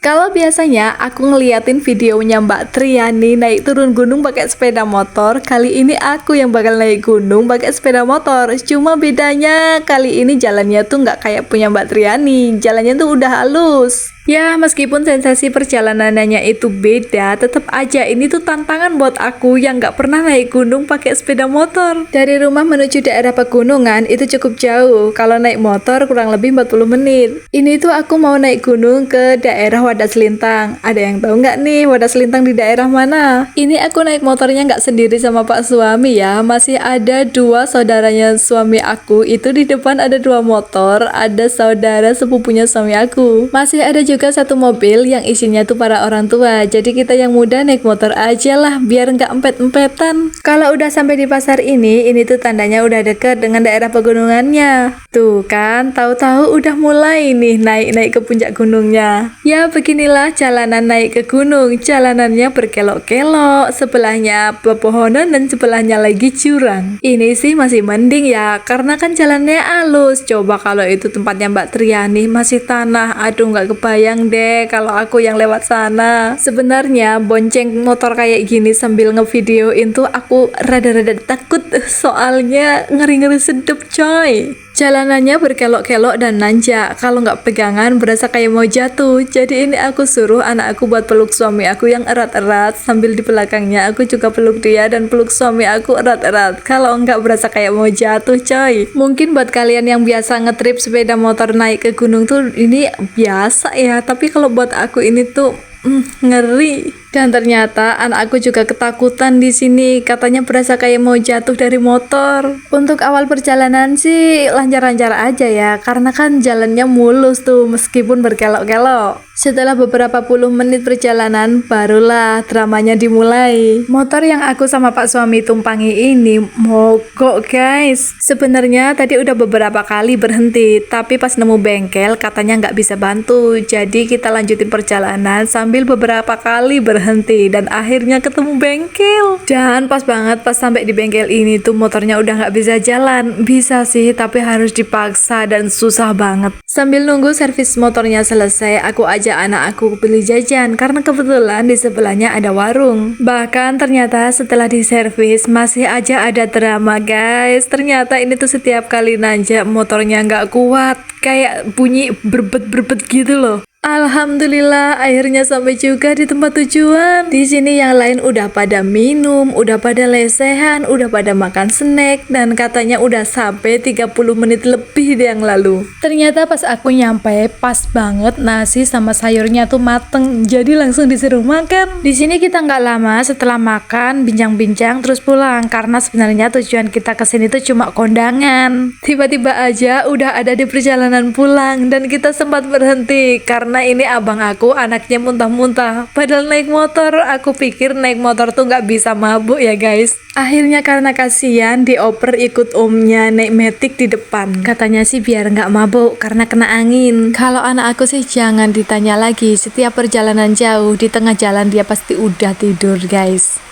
Kalau biasanya aku ngeliatin videonya Mbak Triani naik turun gunung pakai sepeda motor, kali ini aku yang bakal naik gunung pakai sepeda motor. Cuma bedanya kali ini jalannya tuh nggak kayak punya Mbak Triani, jalannya tuh udah halus. Ya, meskipun sensasi perjalanannya itu beda, tetap aja ini tuh tantangan buat aku yang nggak pernah naik gunung pakai sepeda motor. Dari rumah menuju daerah pegunungan itu cukup jauh, kalau naik motor kurang lebih 40 menit. Ini tuh aku mau naik gunung ke daerah Wadas Lintang. Ada yang tahu nggak nih Wadas Lintang di daerah mana? Ini aku naik motornya nggak sendiri sama Pak suami ya, masih ada dua saudaranya suami aku. Itu di depan ada dua motor, ada saudara sepupunya suami aku. Masih ada juga satu mobil yang isinya tuh para orang tua. Jadi kita yang muda naik motor aja lah biar nggak empet-empetan. Kalau udah sampai di pasar ini tuh tandanya udah deket dengan daerah pegunungannya. Tuh kan, tahu-tahu udah mulai nih naik ke puncak gunungnya. Ya beginilah jalanan naik ke gunung. Jalanannya berkelok-kelok, sebelahnya pepohonan dan sebelahnya lagi jurang. Ini sih masih mending ya, karena kan jalannya halus. Coba kalau itu tempatnya Mbak Triani masih tanah, aduh nggak kebayang deh kalau aku yang lewat sana. Sebenarnya bonceng motor kayak gini sambil ngevideoin tuh aku rada-rada takut, soalnya ngeri-ngeri sedep coy. Jalanannya berkelok-kelok dan nanjak, kalau nggak pegangan berasa kayak mau jatuh. Jadi ini aku suruh anak aku buat peluk suami aku yang erat-erat, sambil di belakangnya aku juga peluk dia dan peluk suami aku erat-erat. Kalau nggak berasa kayak mau jatuh coy. Mungkin buat kalian yang biasa ngetrip sepeda motor naik ke gunung tuh ini biasa ya, tapi kalau buat aku ini tuh ngeri. Dan ternyata anak aku juga ketakutan di sini, katanya berasa kayak mau jatuh dari motor. Untuk awal perjalanan sih lancar-lancar aja ya, karena kan jalannya mulus tuh meskipun berkelok-kelok. Setelah beberapa puluh menit perjalanan, barulah dramanya dimulai. Motor yang aku sama Pak suami tumpangi ini mogok guys. Sebenarnya tadi udah beberapa kali berhenti, tapi pas nemu bengkel katanya nggak bisa bantu. Jadi kita lanjutin perjalanan sambil beberapa kali berhenti dan akhirnya ketemu bengkel. Dan pas banget pas sampai di bengkel ini tuh motornya udah nggak bisa jalan. Bisa sih, tapi harus dipaksa dan susah banget. Sambil nunggu servis motornya selesai, aku ajak anak aku beli jajan karena kebetulan di sebelahnya ada warung. Bahkan ternyata setelah diservis masih aja ada drama guys. Ternyata ini tuh setiap kali nanjak motornya nggak kuat, kayak bunyi berbet-berbet gitu loh. Alhamdulillah akhirnya sampai juga di tempat tujuan. Di sini yang lain udah pada minum, udah pada lesehan, udah pada makan snack, dan katanya udah sampai 30 menit lebih yang lalu. Ternyata pas aku nyampe pas banget nasi sama sayurnya tuh mateng, jadi langsung disuruh makan. Di sini kita nggak lama, setelah makan bincang-bincang terus pulang karena sebenarnya tujuan kita kesini tuh cuma kondangan. Tiba-tiba aja udah ada di perjalanan pulang dan kita sempat berhenti karena ini abang aku anaknya muntah-muntah. Padahal naik motor, aku pikir naik motor tuh nggak bisa mabuk ya guys. Akhirnya karena kasihan dioper ikut omnya naik metik di depan. Katanya sih biar nggak mabuk karena kena angin. Kalau anak aku sih jangan ditanya lagi, setiap perjalanan jauh di tengah jalan dia pasti udah tidur guys.